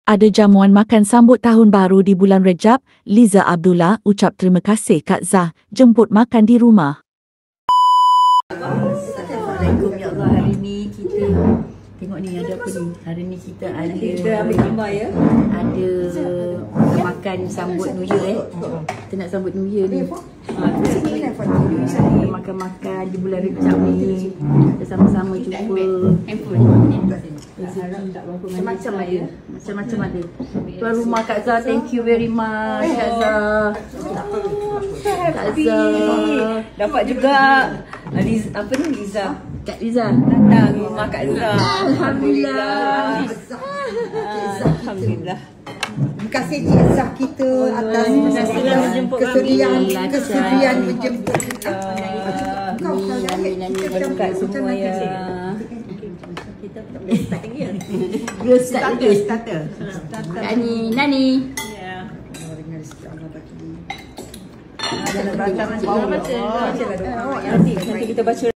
Ada jamuan makan sambut tahun baru di bulan Rejab. Liza Abdullah ucap terima kasih Kak Zah jemput makan di rumah. Assalamualaikum ya Allah. Hari ni kita tengok ni ada apa ni? Hari ni kita ada ada makan sambut New Year Kita nak sambut New Year ni. Makan-makan di bulan Rejab ni. Kita sama-sama jumpa. Macam-macam ada. Macam-macam ada. Tuan rumah Kak Zah, thank you very much Kak Zah. Kak Zah Dapat juga apa ni Liza. Kak Liza Datang rumah Kak Zah. Alhamdulillah. Alhamdulillah. Terima kasih Cik Zah kita atas kesudian menjemput kita. Berkat semua ya. Kita boleh start lagi ya. Starter. Nani. Ya. Nanti Nanti kita baca